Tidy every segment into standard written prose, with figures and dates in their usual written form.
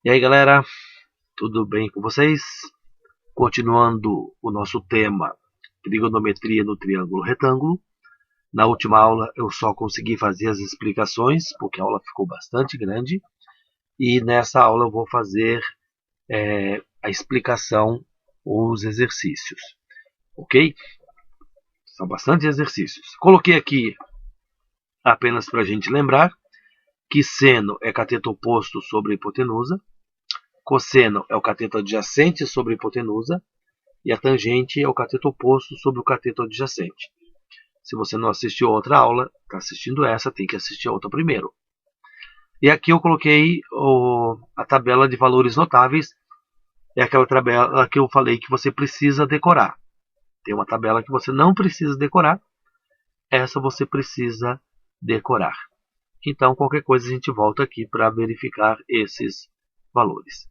E aí galera, tudo bem com vocês? Continuando o nosso tema trigonometria no triângulo retângulo. Na última aula eu só consegui fazer as explicações, porque a aula ficou bastante grande. E nessa aula eu vou fazer a explicação, os exercícios, ok? São bastante exercícios. Coloquei aqui apenas para a gente lembrar que seno é cateto oposto sobre a hipotenusa, cosseno é o cateto adjacente sobre a hipotenusa, e a tangente é o cateto oposto sobre o cateto adjacente. Se você não assistiu a outra aula, está assistindo essa, tem que assistir a outra primeiro. E aqui eu coloquei a tabela de valores notáveis, é aquela tabela que eu falei que você precisa decorar. Tem uma tabela que você não precisa decorar, essa você precisa decorar. Então, qualquer coisa a gente volta aqui para verificar esses valores.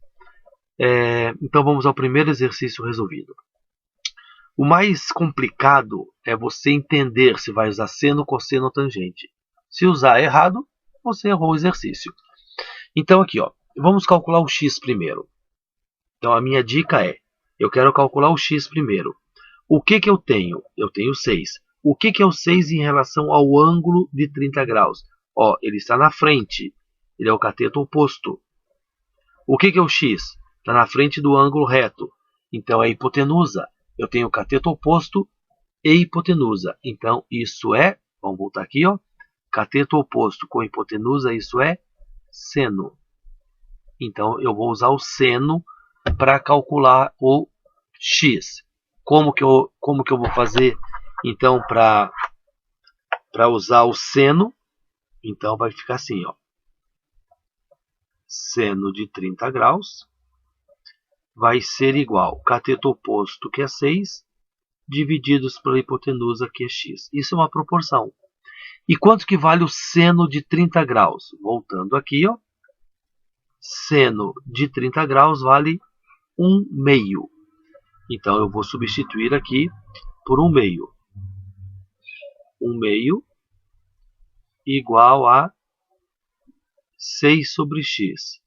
Então, vamos ao primeiro exercício resolvido. O mais complicado é você entender se vai usar seno, cosseno ou tangente. Se usar errado, você errou o exercício. Então aqui, vamos calcular o x primeiro. Então a minha dica é, eu quero calcular o x primeiro. O que eu tenho? Eu tenho 6. O que é o 6 em relação ao ângulo de 30 graus? Ele está na frente. Ele é o cateto oposto. O que é o x? Está na frente do ângulo reto. Então é a hipotenusa. Eu tenho cateto oposto e hipotenusa. Então, isso é, vamos voltar aqui, cateto oposto com hipotenusa, isso é seno. Então, eu vou usar o seno para calcular o x. Como que eu vou fazer, então, para usar o seno? Então, vai ficar assim, seno de 30 graus vai ser igual cateto oposto, que é 6, divididos pela hipotenusa, que é x. Isso é uma proporção. E quanto que vale o seno de 30 graus? Voltando aqui, seno de 30 graus vale 1 meio. Então, eu vou substituir aqui por 1 meio. 1 meio igual a 6 sobre x.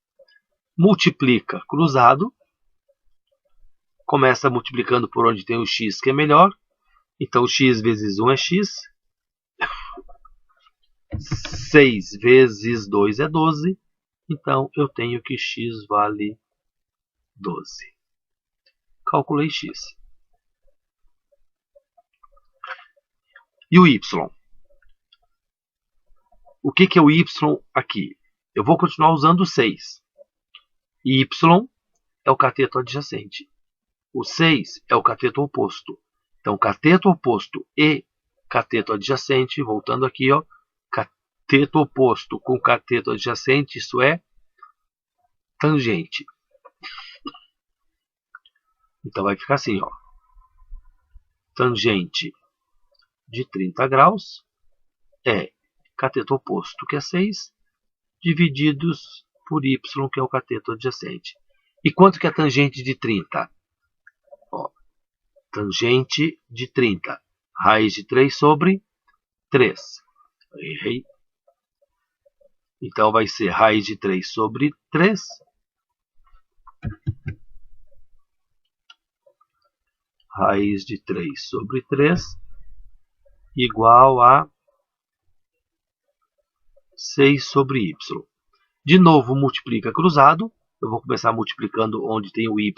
Multiplica cruzado. Começa multiplicando por onde tem o x, que é melhor. Então, x vezes 1 é x. 6 vezes 2 é 12. Então, eu tenho que x vale 12. Calculei x. E o y? O que é o y aqui? Eu vou continuar usando o 6. Y é o cateto adjacente. O 6 é o cateto oposto. Então, cateto oposto e cateto adjacente, voltando aqui, cateto oposto com cateto adjacente, isso é tangente. Então, vai ficar assim, tangente de 30 graus é cateto oposto, que é 6, divididos por y, que é o cateto adjacente. E quanto que é tangente de 30? Tangente de 30. Raiz de 3 sobre 3. Errei. Então vai ser raiz de 3 sobre 3. Raiz de 3 sobre 3 igual a 6 sobre y. De novo, multiplica cruzado. Eu vou começar multiplicando onde tem o y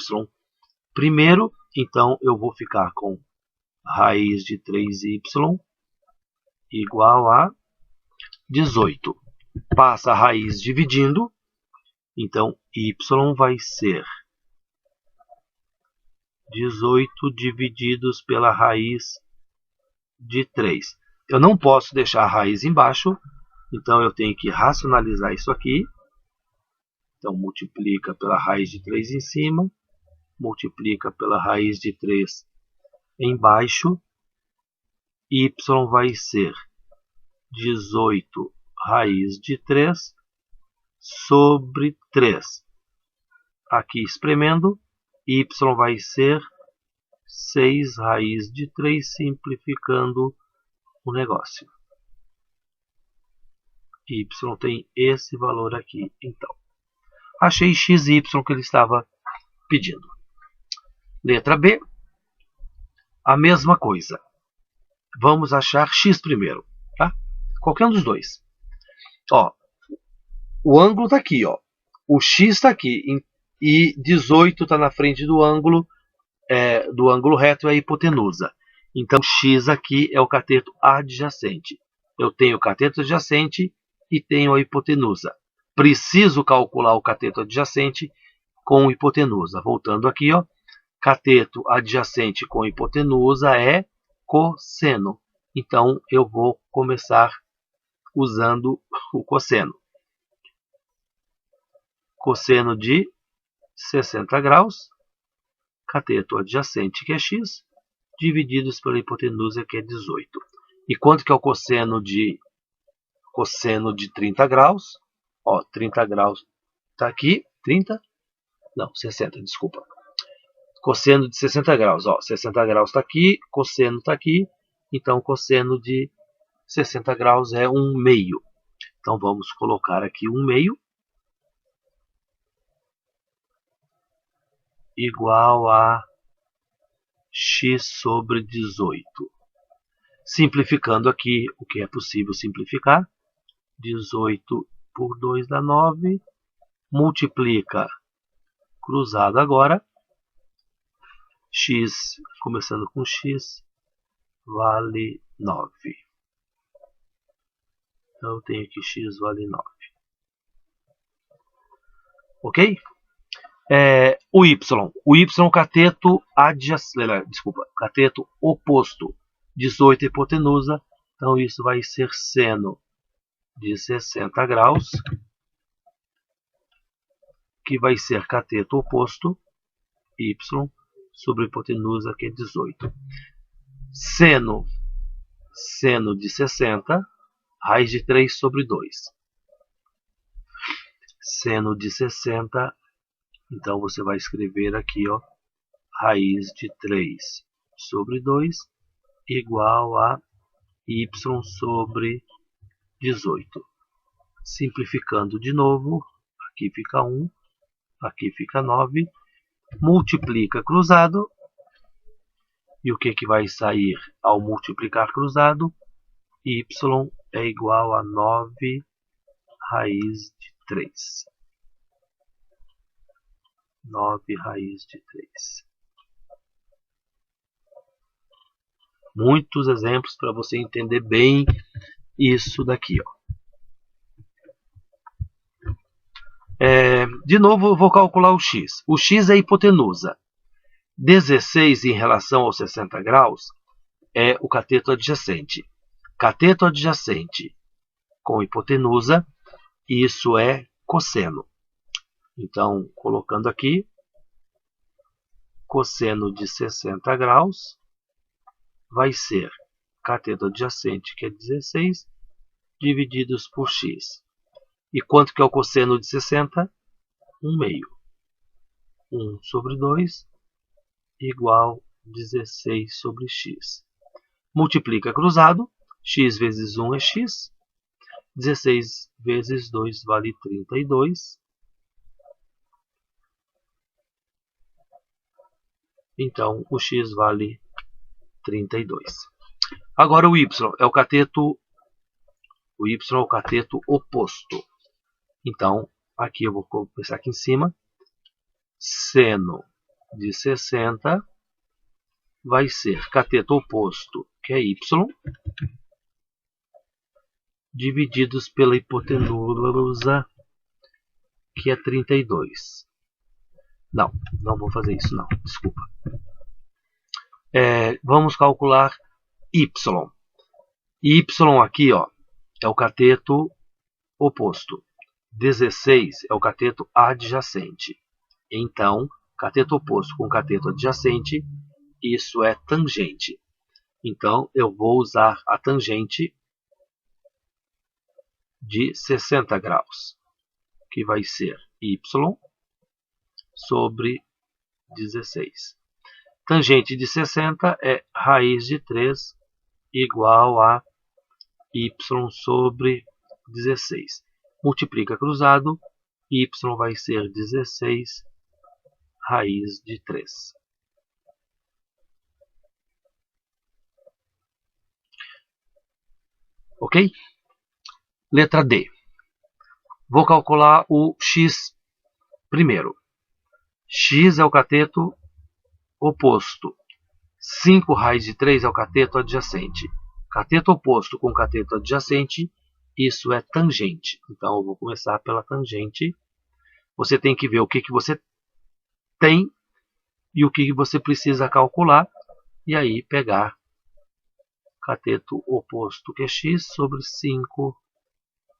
primeiro. Então, eu vou ficar com raiz de 3y igual a 18. Passa a raiz dividindo. Então, y vai ser 18 divididos pela raiz de 3. Eu não posso deixar a raiz embaixo, então eu tenho que racionalizar isso aqui. Então, multiplica pela raiz de 3 em cima, multiplica pela raiz de 3 embaixo. Y vai ser 18 raiz de 3 sobre 3. Aqui espremendo, y vai ser 6 raiz de 3, simplificando o negócio. Y tem esse valor aqui, então. achei x e y que ele estava pedindo. Letra B, a mesma coisa. Vamos achar x primeiro, tá? Qualquer um dos dois. Ó, o ângulo está aqui, ó. O x está aqui e 18 está na frente do ângulo reto, é a hipotenusa. Então, x aqui é o cateto adjacente. Eu tenho o cateto adjacente e tenho a hipotenusa. Preciso calcular o cateto adjacente com hipotenusa. Voltando aqui, ó, cateto adjacente com hipotenusa é cosseno. Então, eu vou começar usando o cosseno. Cosseno de 60 graus, cateto adjacente, que é x, divididos pela hipotenusa, que é 18. E quanto que é o cosseno de 30 graus? Ó, 30 graus está aqui, 30? Não, 60, desculpa. Cosseno de 60 graus, ó, 60 graus está aqui, cosseno está aqui, então cosseno de 60 graus é 1/2. Então vamos colocar aqui 1/2 igual a x sobre 18. Simplificando aqui o que é possível simplificar, 18 por 2 dá 9, multiplica cruzado agora, x, começando com x, vale 9. Então eu tenho aqui x vale 9. Ok? O y cateto adjacente, cateto oposto, 18 hipotenusa, então isso vai ser seno de 60 graus, que vai ser cateto oposto, y, sobre hipotenusa, que é 18. Seno de 60, raiz de 3 sobre 2. Seno de 60, então você vai escrever aqui, ó, raiz de 3 sobre 2 igual a y sobre 18. Simplificando de novo, aqui fica 1, aqui fica 9, multiplica cruzado, e o que vai sair ao multiplicar cruzado? Y é igual a 9 raiz de 3. 9 raiz de 3. Muitos exemplos para você entender bem isso daqui, ó. De novo, eu vou calcular o x. O x é a hipotenusa. 16 em relação aos 60 graus é o cateto adjacente. Cateto adjacente com hipotenusa, isso é cosseno. Então, colocando aqui, cosseno de 60 graus vai ser cateto adjacente, que é 16, divididos por x. E quanto que é o cosseno de 60? 1/2. 1 sobre 2 igual 16 sobre x. Multiplica cruzado, x vezes 1 é x, 16 vezes 2 vale 32. Então, o x vale 32. Agora o y é o cateto oposto. Então, aqui eu vou começar aqui em cima. Seno de 60 vai ser cateto oposto, que é y, divididos pela hipotenusa, que é 32. Não vou fazer isso, não. Desculpa. Vamos calcular y. Y aqui, ó, é o cateto oposto. 16 é o cateto adjacente. Então, cateto oposto com cateto adjacente, isso é tangente. Então, eu vou usar a tangente de 60 graus, que vai ser y sobre 16. Tangente de 60 é raiz de 3 igual a y sobre 16. Multiplica cruzado, y vai ser 16 raiz de 3. Ok? Letra D. Vou calcular o x primeiro. X é o cateto oposto. 5 raiz de 3 é o cateto adjacente. Cateto oposto com cateto adjacente, isso é tangente. Então, eu vou começar pela tangente. Você tem que ver o que você tem e o que você precisa calcular. E aí, pegar cateto oposto, que é x, sobre 5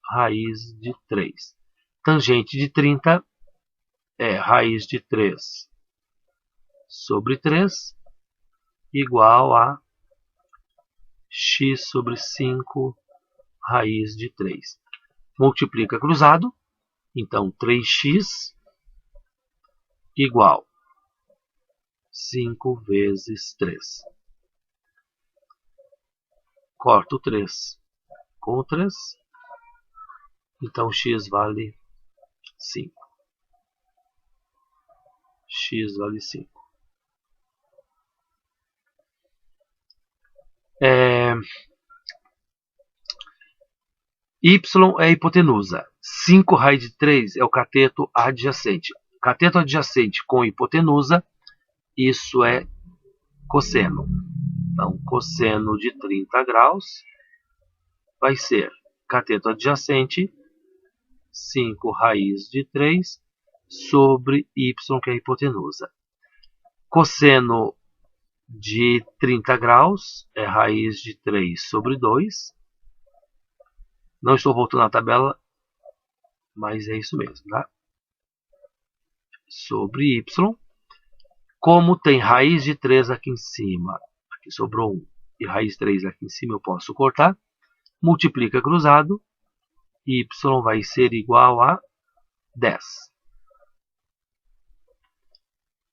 raiz de 3. Tangente de 30 é raiz de 3 sobre 3 igual a x sobre 5 raiz de 3. Multiplica cruzado, então 3x igual 5 vezes 3. Corto 3 com 3, então x vale 5. X vale 5. Y é a hipotenusa. 5 raiz de 3 é o cateto adjacente. Cateto adjacente com hipotenusa, isso é cosseno. Então, cosseno de 30 graus vai ser cateto adjacente 5 raiz de 3 sobre y, que é a hipotenusa. Cosseno de 30 graus é raiz de 3 sobre 2. Não estou voltando à tabela, mas é isso mesmo, tá? Sobre y. Como tem raiz de 3 aqui em cima, aqui sobrou 1, e raiz de 3 aqui em cima eu posso cortar, multiplica cruzado, y vai ser igual a 10.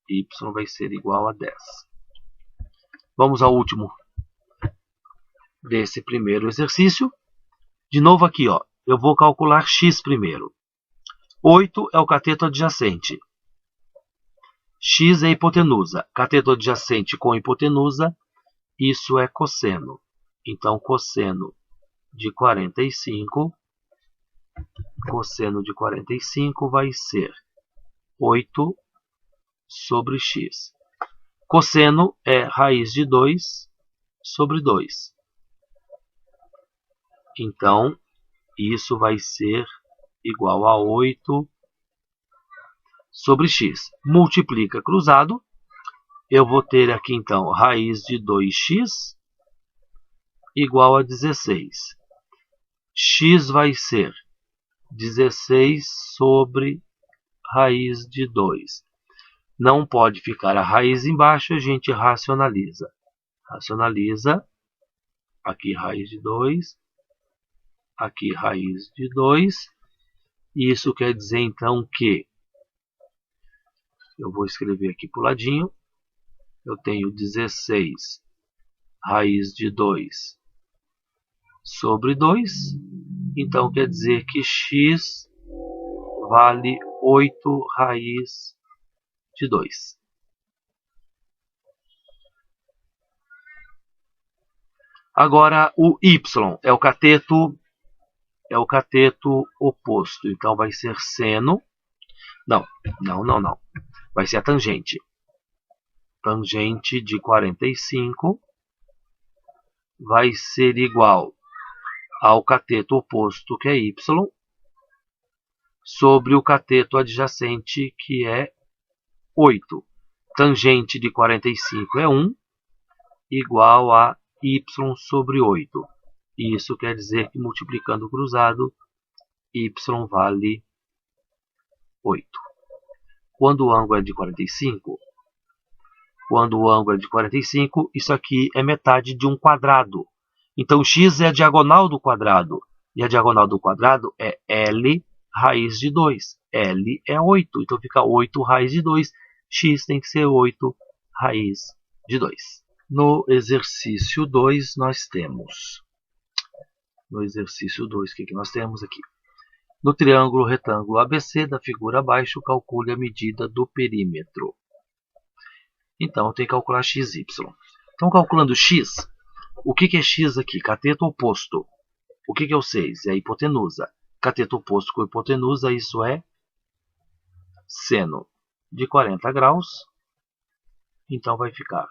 Y vai ser igual a 10. Vamos ao último desse primeiro exercício. De novo aqui, ó, eu vou calcular x primeiro. 8 é o cateto adjacente. X é a hipotenusa. Cateto adjacente com hipotenusa, isso é cosseno. Então, cosseno de 45 vai ser 8 sobre x. Cosseno é raiz de 2 sobre 2. Então, isso vai ser igual a 8 sobre x. Multiplica cruzado. Eu vou ter aqui, então, raiz de 2x igual a 16. X vai ser 16 sobre raiz de 2. Não pode ficar a raiz embaixo, a gente racionaliza. Racionaliza. Aqui raiz de 2. Aqui raiz de 2. Isso quer dizer, então, que eu vou escrever aqui para o ladinho. Eu tenho 16 raiz de 2 sobre 2. Então, quer dizer que x vale 8 raiz de 2. Agora, o y é o cateto oposto. Então, vai ser seno. Não. Vai ser a tangente. Tangente de 45 vai ser igual ao cateto oposto, que é y, sobre o cateto adjacente, que é 8. Tangente de 45 é 1, igual a y sobre 8. Isso quer dizer que, multiplicando o cruzado, y vale 8. Quando o ângulo é de 45, isso aqui é metade de um quadrado. Então, x é a diagonal do quadrado. E a diagonal do quadrado é L raiz de 2. L é 8. Então, fica 8 raiz de 2. X tem que ser 8 raiz de 2. No exercício 2, nós temos... No exercício 2, o que nós temos aqui? No triângulo retângulo ABC da figura abaixo, calcule a medida do perímetro. Então, eu tenho que calcular x, y. Então, calculando x, o que é x aqui? Cateto oposto. O que é o 6? É a hipotenusa. Cateto oposto com hipotenusa, isso é seno de 40 graus. Então, vai ficar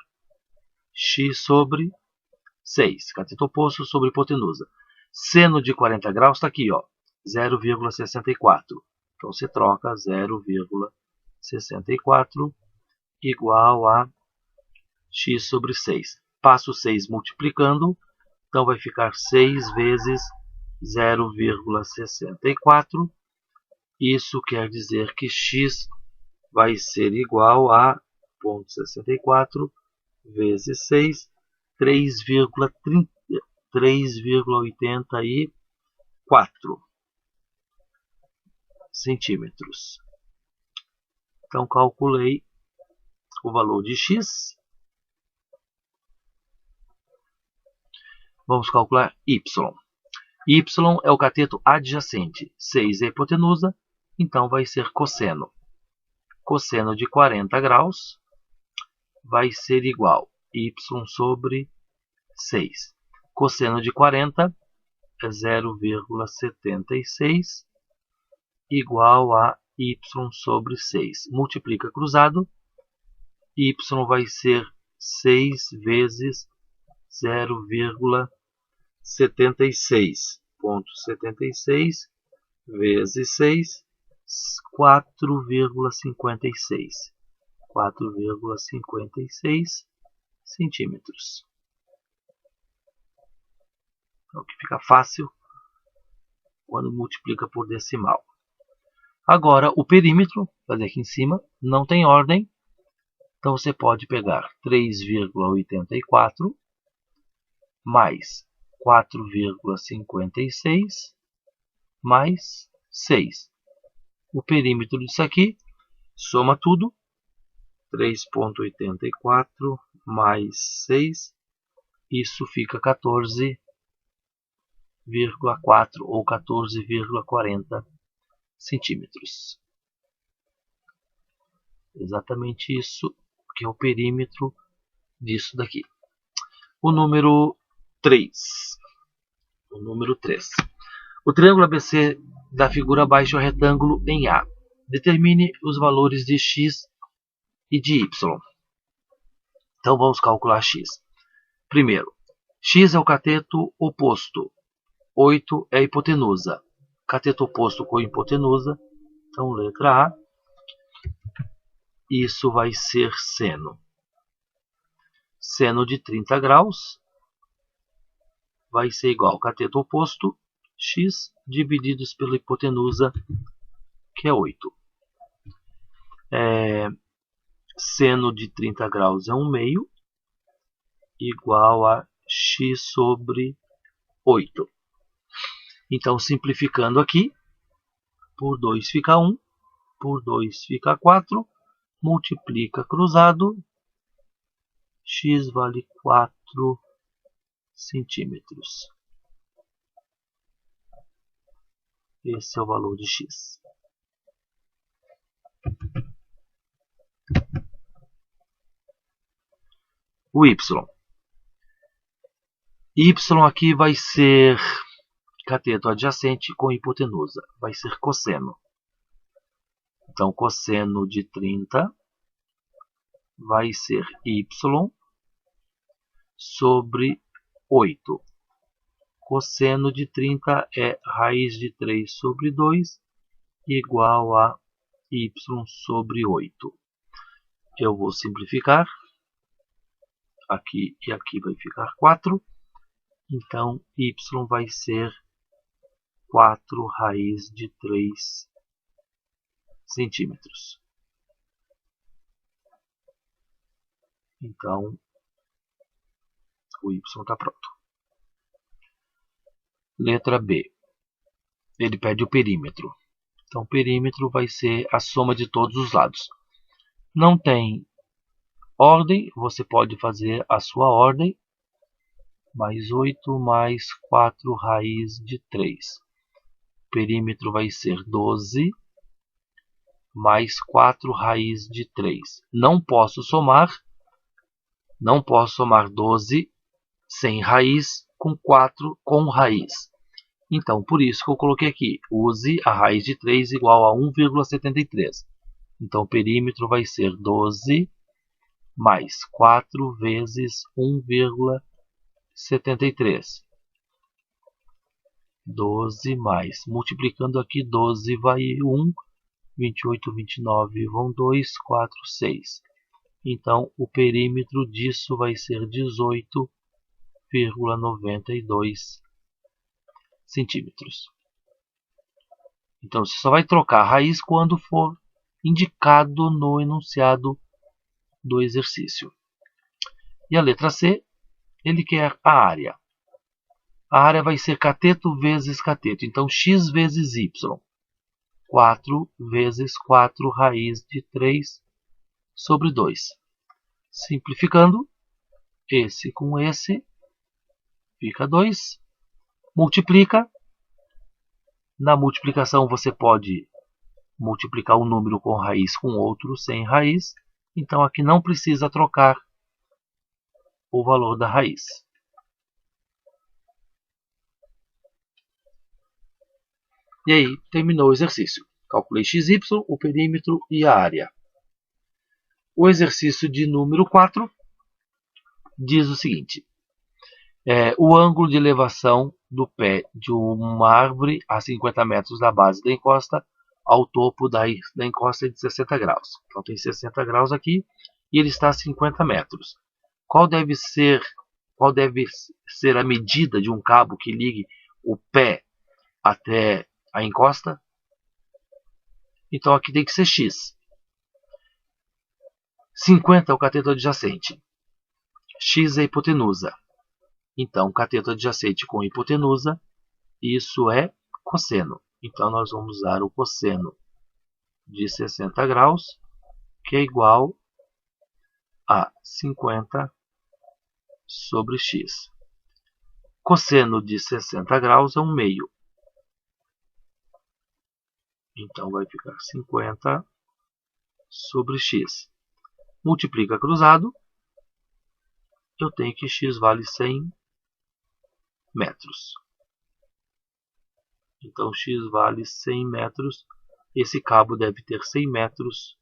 x sobre 6. Cateto oposto sobre hipotenusa. Seno de 40 graus está aqui, ó, 0,64. Então, você troca 0,64 igual a x sobre 6. Passo 6 multiplicando, então vai ficar 6 vezes 0,64. Isso quer dizer que x vai ser igual a 0,64 vezes 6, 3,84 centímetros. Então, calculei o valor de x. Vamos calcular y. Y é o cateto adjacente. 6 é a hipotenusa, então vai ser cosseno. Cosseno de 40 graus vai ser igual a y sobre 6. Cosseno de 40 é 0,76 igual a y sobre 6. Multiplica cruzado. Y vai ser 6 vezes 0,76 vezes 6, 4,56 centímetros. Então, que fica fácil quando multiplica por decimal. Agora, o perímetro, fazer aqui em cima, não tem ordem. Então, você pode pegar 3,84 mais 4,56 mais 6. O perímetro disso aqui, soma tudo, 3,84 mais 6, isso fica 14,4 ou 14,40 centímetros. Exatamente isso que é o perímetro disso daqui. O número 3. O triângulo ABC da figura abaixo é o retângulo em A. Determine os valores de x e de y. Então vamos calcular x. Primeiro, x é o cateto oposto. 8 é a hipotenusa. Cateto oposto com hipotenusa. Então, letra A. Isso vai ser seno. Seno de 30 graus vai ser igual ao cateto oposto, x, divididos pela hipotenusa, que é 8. Seno de 30 graus é 1 meio, igual a x sobre 8. Então, simplificando aqui, por 2 fica 1, por 2 fica 4, multiplica cruzado, x vale 4 centímetros. Esse é o valor de x. O y. Y aqui vai ser cateto adjacente com hipotenusa. Vai ser cosseno. Então, cosseno de 30 vai ser y sobre 8. Cosseno de 30 é raiz de 3 sobre 2, igual a y sobre 8. Eu vou simplificar. Aqui e aqui vai ficar 4. Então, y vai ser 4 raiz de 3 centímetros. Então, o y está pronto. Letra B. Ele pede o perímetro. Então, o perímetro vai ser a soma de todos os lados. Não tem ordem, você pode fazer a sua ordem. Mais 8 mais 4 raiz de 3. perímetro vai ser 12 mais 4 raiz de 3. Não posso somar 12 sem raiz com 4 com raiz. Então, por isso que eu coloquei aqui, use a raiz de 3 igual a 1,73. Então, o perímetro vai ser 12 mais 4 vezes 1,73. 12 mais, multiplicando aqui, 12 vai 1, 28, 29 vão 2, 4, 6. Então, o perímetro disso vai ser 18,92 centímetros. Então, você só vai trocar a raiz quando for indicado no enunciado do exercício. E a letra C, ele quer a área. A área vai ser cateto vezes cateto. Então, x vezes y. 4 vezes 4 raiz de 3 sobre 2. Simplificando, esse com esse fica 2. Multiplica. Na multiplicação você pode multiplicar um número com raiz com outro sem raiz. Então aqui não precisa trocar o valor da raiz. E aí, terminou o exercício. Calculei xy, o perímetro e a área. O exercício de número 4 diz o seguinte. O ângulo de elevação do pé de uma árvore a 50 metros da base da encosta ao topo da encosta é de 60 graus. Então tem 60 graus aqui e ele está a 50 metros. Qual deve ser a medida de um cabo que ligue o pé até a encosta? Então aqui tem que ser x. 50 é o cateto adjacente. X é a hipotenusa. Então, cateto adjacente com hipotenusa, isso é cosseno. Então, nós vamos usar o cosseno de 60 graus, que é igual a 50 sobre x. Cosseno de 60 graus é 1/2. Então, vai ficar 50 sobre x. Multiplica cruzado, eu tenho que x vale 100 metros. Então, x vale 100 metros. Esse cabo deve ter 100 metros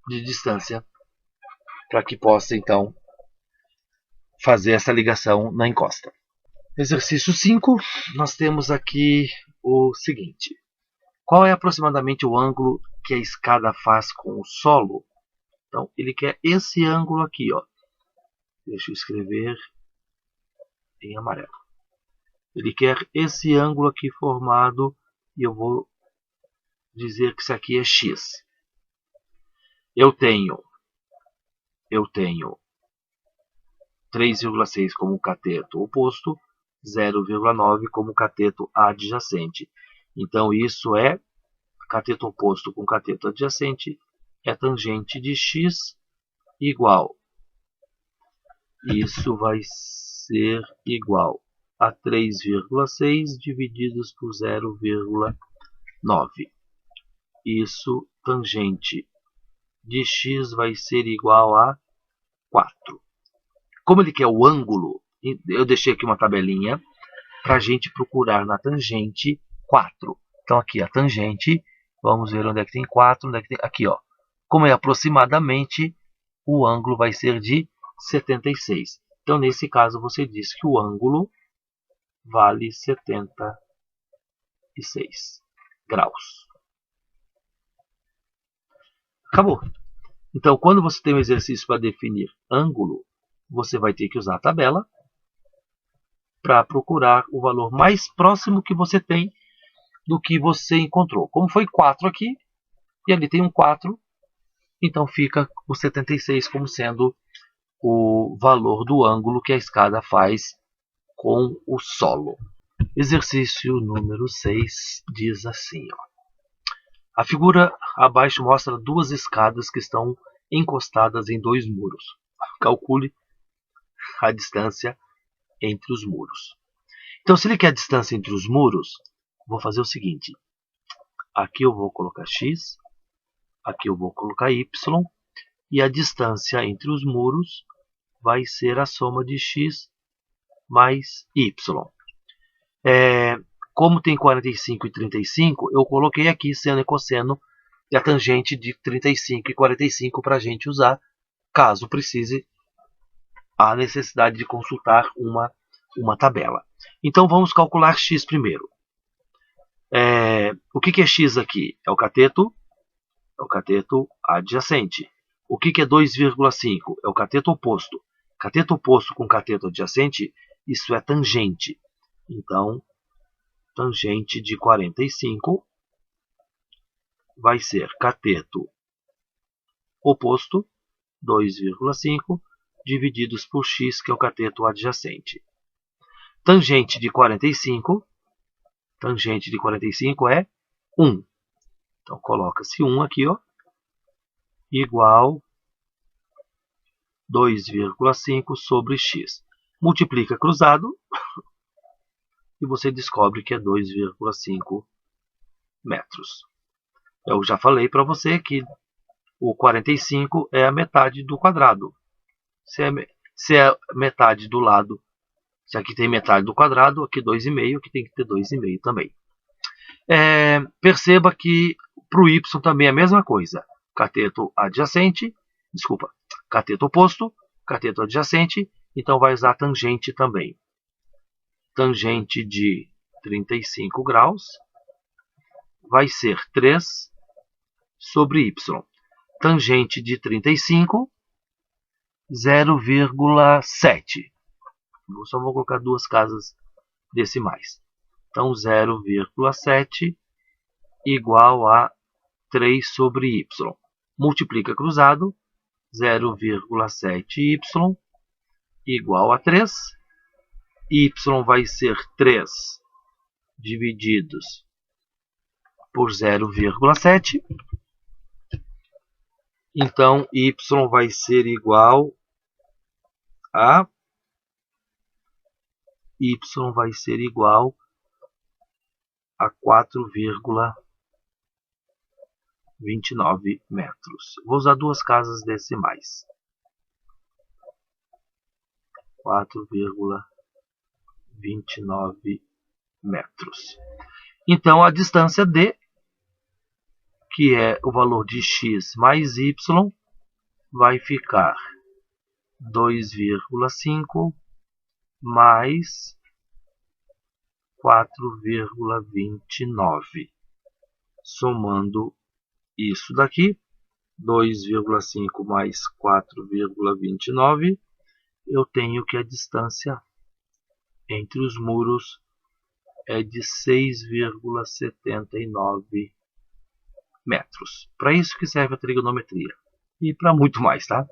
de distância para que possa, então, fazer essa ligação na encosta. Exercício 5, nós temos aqui o seguinte. Qual é aproximadamente o ângulo que a escada faz com o solo? Então, ele quer esse ângulo aqui, ó. Deixa eu escrever em amarelo. Ele quer esse ângulo aqui formado e eu vou dizer que isso aqui é x. Eu tenho 3,6 como cateto oposto, 0,9 como cateto adjacente. Então, isso é cateto oposto com cateto adjacente, é tangente de x igual. Isso vai ser igual a 3,6 divididos por 0,9. Isso, tangente de x vai ser igual a 4. Como ele quer o ângulo, eu deixei aqui uma tabelinha para a gente procurar na tangente 4. Então aqui a tangente, vamos ver onde é que tem 4, onde é que tem... Aqui, ó. Como é aproximadamente, o ângulo vai ser de 76. Então nesse caso você diz que o ângulo vale 76 graus. Acabou. Então, quando você tem um exercício para definir ângulo, você vai ter que usar a tabela para procurar o valor mais próximo que você tem do que você encontrou. Como foi 4 aqui, e ali tem um 4, então fica o 76 como sendo o valor do ângulo que a escada faz com o solo. Exercício número 6 diz assim, ó. A figura abaixo mostra duas escadas que estão encostadas em dois muros. Calcule a distância entre os muros. Então, se ele quer a distância entre os muros, vou fazer o seguinte. Aqui eu vou colocar x, aqui eu vou colocar y, e a distância entre os muros vai ser a soma de x mais y. Como tem 45 e 35, eu coloquei aqui seno e cosseno e a tangente de 35 e 45 para a gente usar, caso precise a necessidade de consultar uma tabela. Então vamos calcular x primeiro. O que é x aqui? É o cateto adjacente. O que é 2,5? É o cateto oposto. Cateto oposto com cateto adjacente, isso é tangente. Então, tangente de 45 vai ser cateto oposto, 2,5, divididos por x, que é o cateto adjacente. Tangente de 45 é 1. Então, coloca-se 1 aqui, ó, igual 2,5 sobre x. Multiplica cruzado e você descobre que é 2,5 metros. Eu já falei para você que o 45 é a metade do quadrado. Se é metade do lado, se aqui tem metade do quadrado, aqui 2,5, aqui tem que ter 2,5 também. Perceba que para o y também é a mesma coisa. Cateto adjacente, cateto oposto, cateto adjacente, então vai usar tangente também. Tangente de 35 graus vai ser 3 sobre y. Tangente de 35, 0,7. Eu só vou colocar duas casas decimais. Então, 0,7 igual a 3 sobre y. Multiplica cruzado, 0,7y igual a 3. Y vai ser 3 divididos por 0,7. Então, y vai ser igual a 4,29 metros. Vou usar duas casas decimais. 4,29 metros. Então, a distância D, que é o valor de x mais y, vai ficar 2,5 mais 4,29. Somando isso daqui, 2,5 mais 4,29, eu tenho que a distância entre os muros é de 6,79 metros. Para isso que serve a trigonometria. E para muito mais, tá?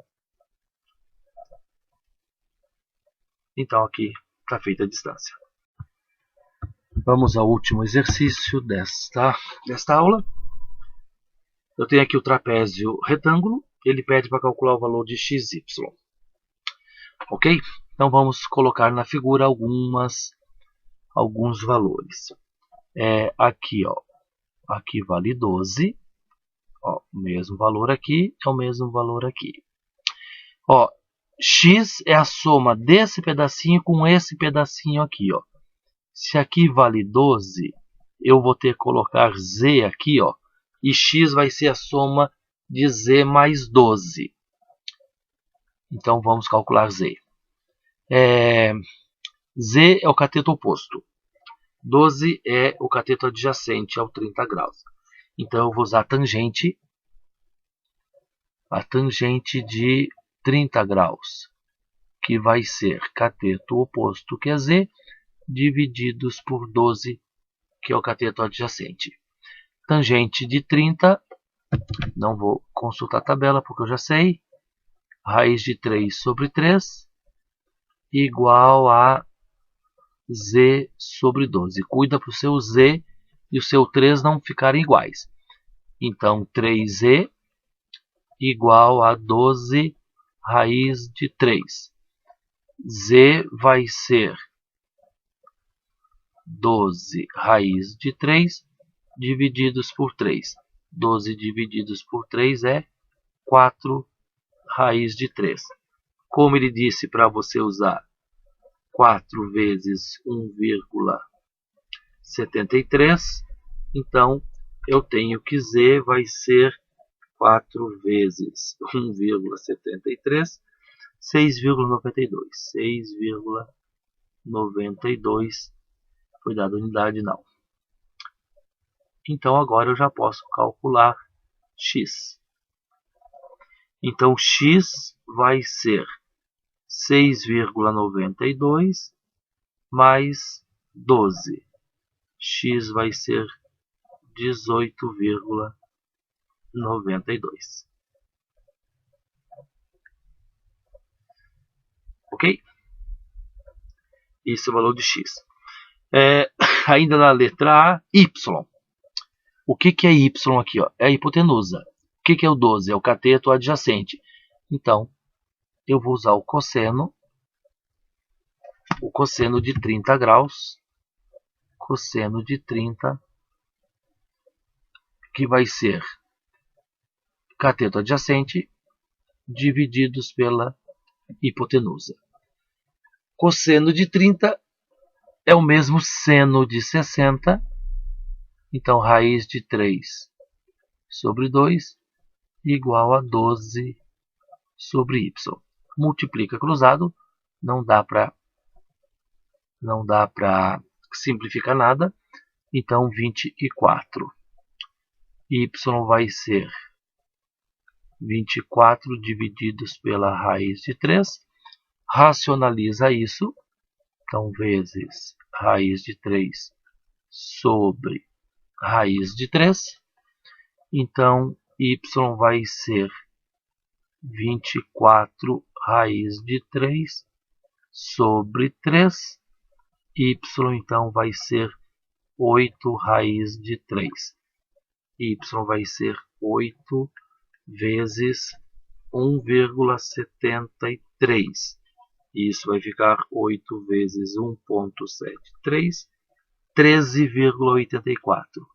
Então aqui está feita a distância. Vamos ao último exercício desta aula. Eu tenho aqui o trapézio retângulo. Ele pede para calcular o valor de x, y. Ok? Então vamos colocar na figura alguns valores. Aqui, ó, aqui vale 12. Ó, o mesmo valor aqui é o mesmo valor aqui. Ó, x é a soma desse pedacinho com esse pedacinho aqui, ó. Se aqui vale 12, eu vou ter que colocar z aqui, ó, e x vai ser a soma de z mais 12. Então vamos calcular z. Z é o cateto oposto. 12 é o cateto adjacente ao 30 graus. Então eu vou usar a tangente de 30 graus, que vai ser cateto oposto, que é z, divididos por 12, que é o cateto adjacente. Tangente de 30, não vou consultar a tabela porque eu já sei, raiz de 3 sobre 3, igual a z sobre 12. Cuida para o seu z e o seu 3 não ficarem iguais. Então, 3z igual a 12 raiz de 3. Z vai ser 12 raiz de 3 divididos por 3. 12 divididos por 3 é 4 raiz de 3. Como ele disse para você usar 4 vezes 1,73, então eu tenho que Z vai ser 4 vezes 1,73, 6,92. 6,92 foi dada unidade, não. Então agora eu já posso calcular x. Então x vai ser 6,92 mais 12. X vai ser 18,92. Ok? Esse é o valor de x. Ainda na letra A, y. O que é y aqui? Ó? É a hipotenusa. O que é o 12? É o cateto adjacente. Então, eu vou usar o cosseno de 30 graus, cosseno de 30, que vai ser cateto adjacente divididos pela hipotenusa. Cosseno de 30 é o mesmo seno de 60, então raiz de 3 sobre 2 igual a 12 sobre y. Multiplica cruzado, não dá para simplificar nada, então 24. Y vai ser 24 divididos pela raiz de 3, racionaliza isso, então vezes raiz de 3 sobre raiz de 3, então y vai ser 24 raiz de 3 sobre 3, y então vai ser 8 raiz de 3. Y vai ser 8 vezes 1,73. Isso vai ficar 8 vezes 1,73, 13,84.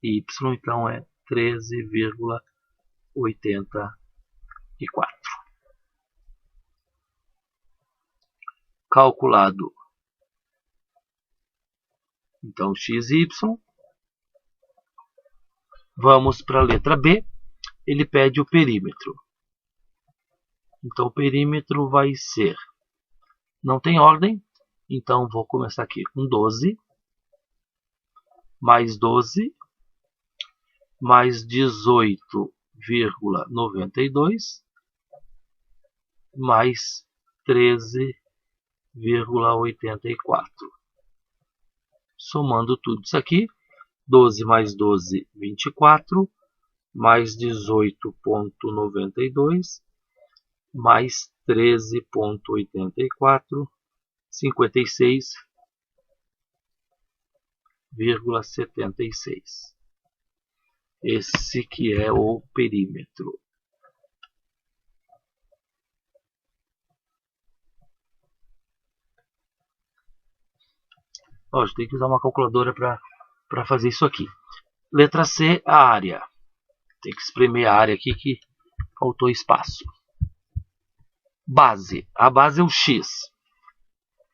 Y então é 13,84. Calculado então x e y. Vamos para a letra B. Ele pede o perímetro. Então o perímetro vai ser, não tem ordem, então vou começar aqui com 12, mais 12, mais 18,92, mais 13,84. Somando tudo isso aqui, 12 mais 12, 24, mais 18,92, mais 13,84, 56,76. Esse que é o perímetro. Ó, a gente tem que usar uma calculadora para fazer isso aqui. Letra C, a área. Tem que espremer a área aqui que faltou espaço. Base. A base é o x.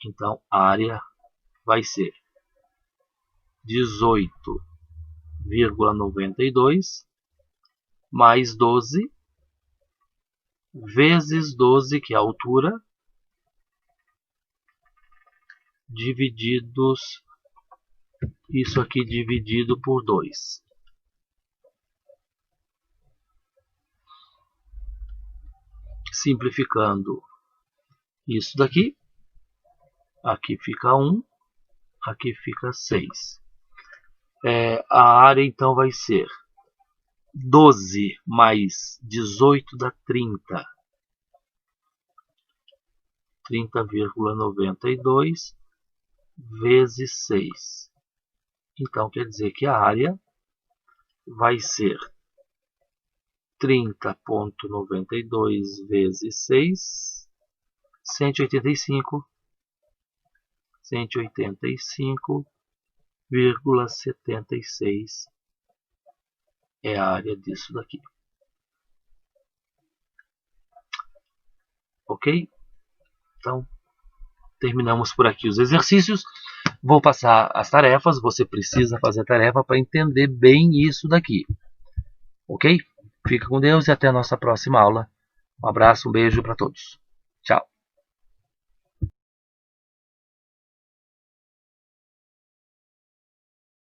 Então, a área vai ser 18,92 mais 12 vezes 12, que é a altura, divididos, isso aqui dividido por 2. Simplificando isso daqui, aqui fica 1, aqui fica 6. A área então vai ser 12 mais 18 dá 30. 30,92 vezes 6. Então quer dizer que a área vai ser 30,92 vezes 6, 185. 0,76 é a área disso daqui. Ok? Então, terminamos por aqui os exercícios. Vou passar as tarefas. Você precisa fazer a tarefa para entender bem isso daqui. Ok? Fica com Deus e até a nossa próxima aula. Um abraço, um beijo para todos.